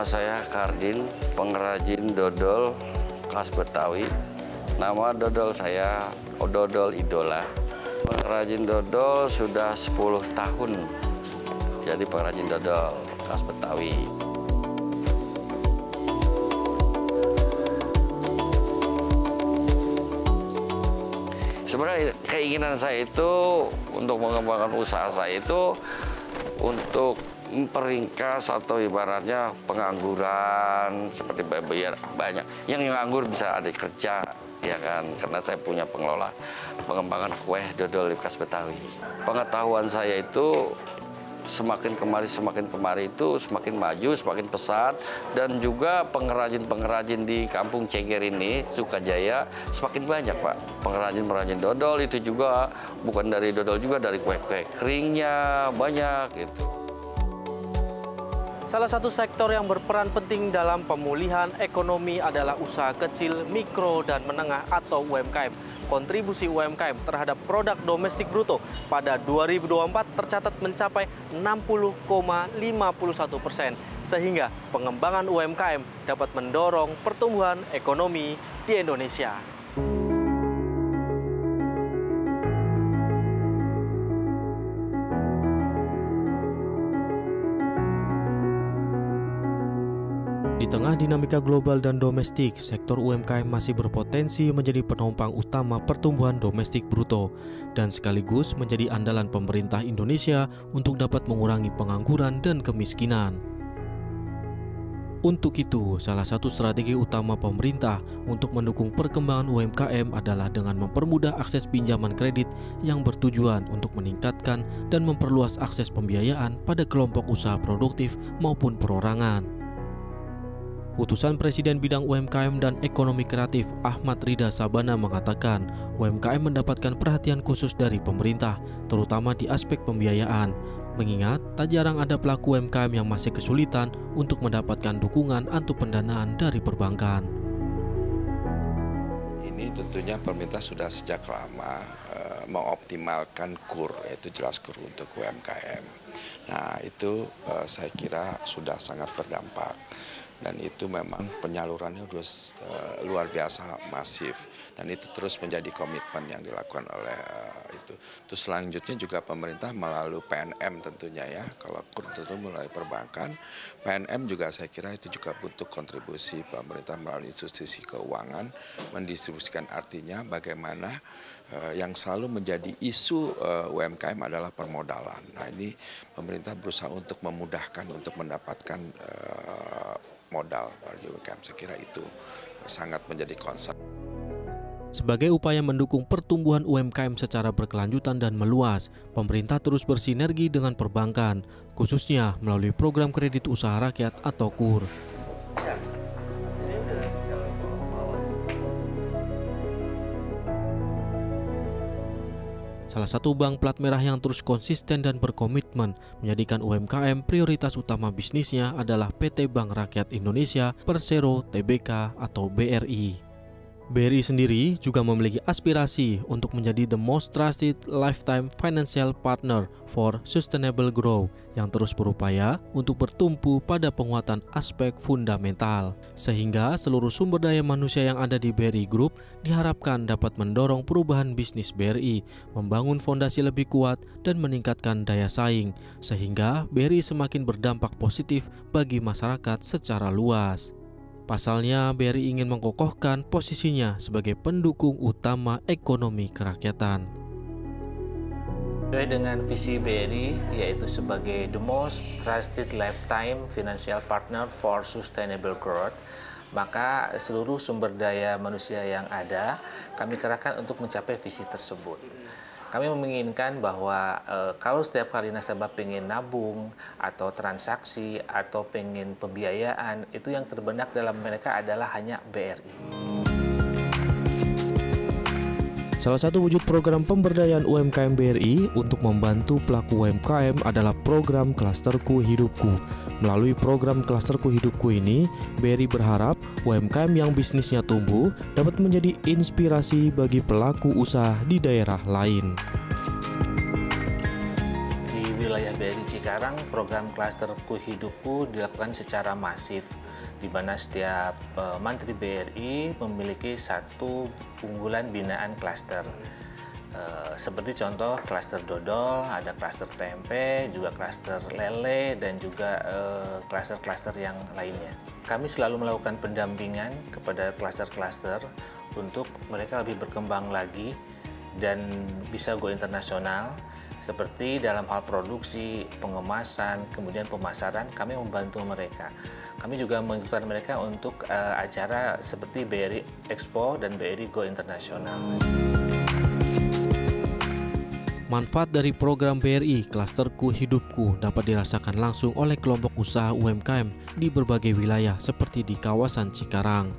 Nama saya Kardin, pengrajin dodol khas Betawi. Nama dodol saya Dodol Idola. Pengrajin dodol sudah 10 tahun. Jadi pengrajin dodol khas Betawi. Sebenarnya keinginan saya itu untuk mengembangkan usaha saya itu untuk memperingkas atau ibaratnya pengangguran seperti biar banyak yang nganggur bisa ada kerja, ya kan, karena saya punya pengelola pengembangan kue dodol khas Betawi. Pengetahuan saya itu semakin kemari itu semakin maju, semakin pesat, dan juga pengrajin di kampung Ceger ini, Sukajaya, semakin banyak, Pak. Pengrajin dodol itu juga bukan dari dodol juga, dari kue-kue keringnya banyak gitu. Salah satu sektor yang berperan penting dalam pemulihan ekonomi adalah usaha kecil, mikro, dan menengah atau UMKM. Kontribusi UMKM terhadap produk domestik bruto pada 2024 tercatat mencapai 60,51%, sehingga pengembangan UMKM dapat mendorong pertumbuhan ekonomi di Indonesia. Di tengah dinamika global dan domestik, sektor UMKM masih berpotensi menjadi penopang utama pertumbuhan domestik bruto dan sekaligus menjadi andalan pemerintah Indonesia untuk dapat mengurangi pengangguran dan kemiskinan. Untuk itu, salah satu strategi utama pemerintah untuk mendukung perkembangan UMKM adalah dengan mempermudah akses pinjaman kredit yang bertujuan untuk meningkatkan dan memperluas akses pembiayaan pada kelompok usaha produktif maupun perorangan. Utusan Presiden Bidang UMKM dan Ekonomi Kreatif Ahmad Ridha Sabana mengatakan UMKM mendapatkan perhatian khusus dari pemerintah, terutama di aspek pembiayaan, mengingat tak jarang ada pelaku UMKM yang masih kesulitan untuk mendapatkan dukungan atau pendanaan dari perbankan. Ini tentunya pemerintah sudah sejak lama mengoptimalkan KUR, yaitu jelas KUR untuk UMKM. Nah itu saya kira sudah sangat berdampak. Dan itu memang penyalurannya sudah luar biasa masif, dan itu terus menjadi komitmen yang dilakukan oleh itu. Terus selanjutnya juga pemerintah melalui PNM tentunya ya, kalau KUR tentu melalui perbankan, PNM juga saya kira itu juga butuh kontribusi pemerintah melalui institusi keuangan, mendistribusikan, artinya bagaimana yang selalu menjadi isu UMKM adalah permodalan. Nah ini pemerintah berusaha untuk memudahkan untuk mendapatkan modal bagi UMKM, saya kira itu sangat menjadi concern. Sebagai upaya mendukung pertumbuhan UMKM secara berkelanjutan dan meluas, pemerintah terus bersinergi dengan perbankan, khususnya melalui program kredit usaha rakyat atau KUR. Salah satu bank plat merah yang terus konsisten dan berkomitmen menjadikan UMKM prioritas utama bisnisnya adalah PT Bank Rakyat Indonesia Persero Tbk atau BRI. BRI sendiri juga memiliki aspirasi untuk menjadi the most trusted lifetime financial partner for sustainable growth yang terus berupaya untuk bertumpu pada penguatan aspek fundamental, sehingga seluruh sumber daya manusia yang ada di BRI Group diharapkan dapat mendorong perubahan bisnis BRI, membangun fondasi lebih kuat dan meningkatkan daya saing, sehingga BRI semakin berdampak positif bagi masyarakat secara luas. Pasalnya, BRI ingin mengokohkan posisinya sebagai pendukung utama ekonomi kerakyatan. Sesuai dengan visi BRI, yaitu sebagai the most trusted lifetime financial partner for sustainable growth, maka seluruh sumber daya manusia yang ada kami kerahkan untuk mencapai visi tersebut. Kami menginginkan bahwa kalau setiap kali nasabah pengen nabung atau transaksi atau pengen pembiayaan, itu yang terbenak dalam mereka adalah hanya BRI. Salah satu wujud program pemberdayaan UMKM BRI untuk membantu pelaku UMKM adalah program Klasterku Hidupku. Melalui program Klasterku Hidupku ini, BRI berharap UMKM yang bisnisnya tumbuh dapat menjadi inspirasi bagi pelaku usaha di daerah lain. Di wilayah BRI Cikarang, program Klasterku Hidupku dilakukan secara masif, di mana setiap Mantri BRI memiliki satu unggulan binaan klaster. Seperti contoh klaster dodol, ada klaster tempe, juga klaster lele, dan juga klaster-klaster yang lainnya. Kami selalu melakukan pendampingan kepada klaster-klaster untuk mereka lebih berkembang lagi dan bisa go internasional. Seperti dalam hal produksi, pengemasan, kemudian pemasaran, kami membantu mereka. Kami juga mengikuti mereka untuk acara seperti BRI Expo dan BRI Go Internasional. Manfaat dari program BRI Klasterku Hidupku dapat dirasakan langsung oleh kelompok usaha UMKM di berbagai wilayah seperti di kawasan Cikarang.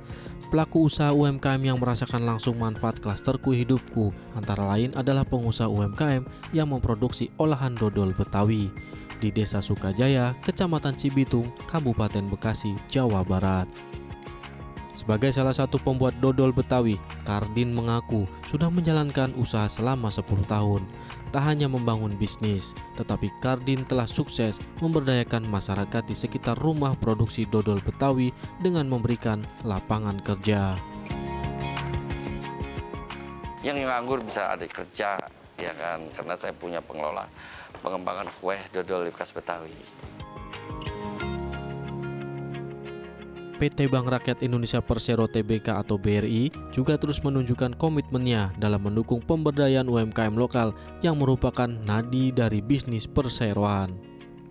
Pelaku usaha UMKM yang merasakan langsung manfaat Klasterku Hidupku antara lain adalah pengusaha UMKM yang memproduksi olahan dodol Betawi di Desa Sukajaya, Kecamatan Cibitung, Kabupaten Bekasi, Jawa Barat. Sebagai salah satu pembuat dodol Betawi, Kardin mengaku sudah menjalankan usaha selama 10 tahun. Tak hanya membangun bisnis, tetapi Kardin telah sukses memberdayakan masyarakat di sekitar rumah produksi dodol Betawi dengan memberikan lapangan kerja. Yang nganggur bisa ada kerja, ya kan? Karena saya punya pengelola pengembangan kue dodol khas Betawi. PT Bank Rakyat Indonesia Persero Tbk atau BRI juga terus menunjukkan komitmennya dalam mendukung pemberdayaan UMKM lokal yang merupakan nadi dari bisnis perseroan.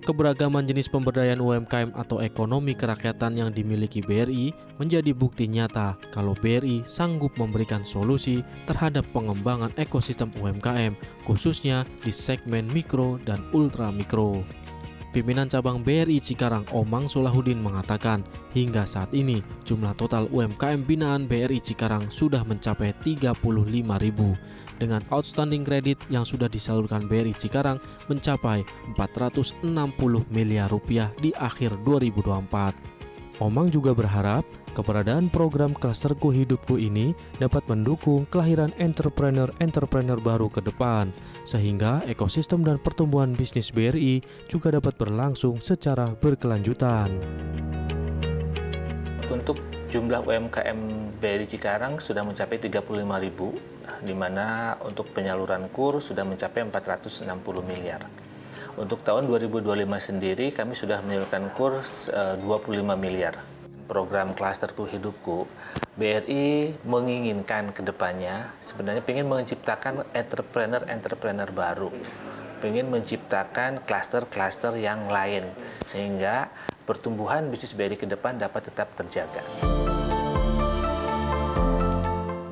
Keberagaman jenis pemberdayaan UMKM atau ekonomi kerakyatan yang dimiliki BRI menjadi bukti nyata kalau BRI sanggup memberikan solusi terhadap pengembangan ekosistem UMKM, khususnya di segmen mikro dan ultra mikro. Pimpinan cabang BRI Cikarang Omang Solahuddin mengatakan hingga saat ini jumlah total UMKM binaan BRI Cikarang sudah mencapai 35.000 dengan outstanding kredit yang sudah disalurkan BRI Cikarang mencapai 460 miliar rupiah di akhir 2024. Omang juga berharap keberadaan program Klasterku Hidupku ini dapat mendukung kelahiran entrepreneur baru ke depan, sehingga ekosistem dan pertumbuhan bisnis BRI juga dapat berlangsung secara berkelanjutan. Untuk jumlah UMKM BRI Cikarang sudah mencapai 35.000, di mana untuk penyaluran KUR sudah mencapai 460 miliar. Untuk tahun 2025 sendiri kami sudah menyalurkan KUR 25 miliar. Program Klasterku Hidupku, BRI menginginkan ke depannya sebenarnya ingin menciptakan entrepreneur baru, ingin menciptakan klaster-klaster yang lain sehingga pertumbuhan bisnis BRI ke depan dapat tetap terjaga.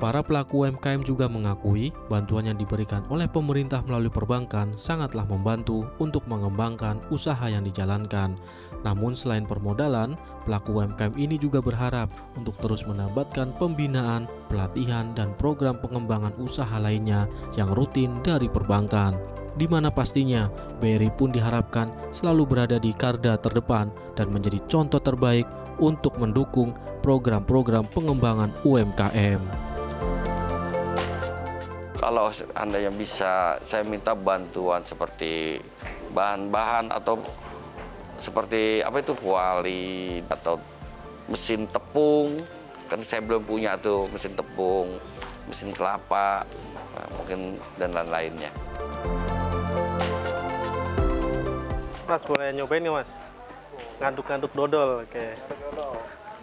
Para pelaku UMKM juga mengakui bantuan yang diberikan oleh pemerintah melalui perbankan sangatlah membantu untuk mengembangkan usaha yang dijalankan. Namun selain permodalan, pelaku UMKM ini juga berharap untuk terus menambahkan pembinaan, pelatihan, dan program pengembangan usaha lainnya yang rutin dari perbankan. Di mana pastinya BRI pun diharapkan selalu berada di garda terdepan dan menjadi contoh terbaik untuk mendukung program-program pengembangan UMKM. Kalau Anda yang bisa, saya minta bantuan seperti bahan-bahan atau seperti apa itu kuali atau mesin tepung. Kan saya belum punya tuh mesin tepung, mesin kelapa, mungkin dan lain-lainnya. Mas boleh nyobain nih Mas? Ngaduk-ngaduk dodol, oke.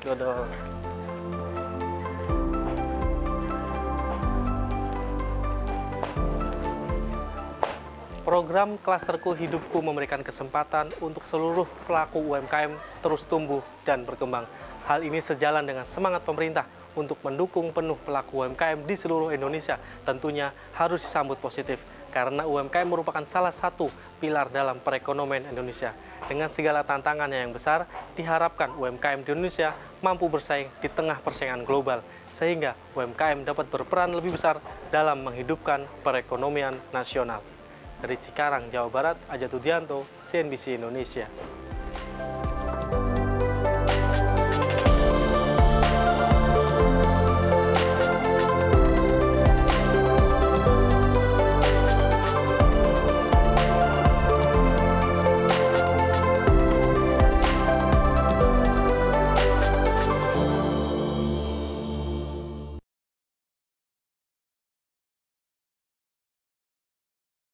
Dodol. Program Klasterku Hidupku memberikan kesempatan untuk seluruh pelaku UMKM terus tumbuh dan berkembang. Hal ini sejalan dengan semangat pemerintah untuk mendukung penuh pelaku UMKM di seluruh Indonesia. Tentunya harus disambut positif, karena UMKM merupakan salah satu pilar dalam perekonomian Indonesia. Dengan segala tantangannya yang besar, diharapkan UMKM di Indonesia mampu bersaing di tengah persaingan global, sehingga UMKM dapat berperan lebih besar dalam menghidupkan perekonomian nasional. Dari Cikarang, Jawa Barat, Ajat Udianto, CNBC Indonesia.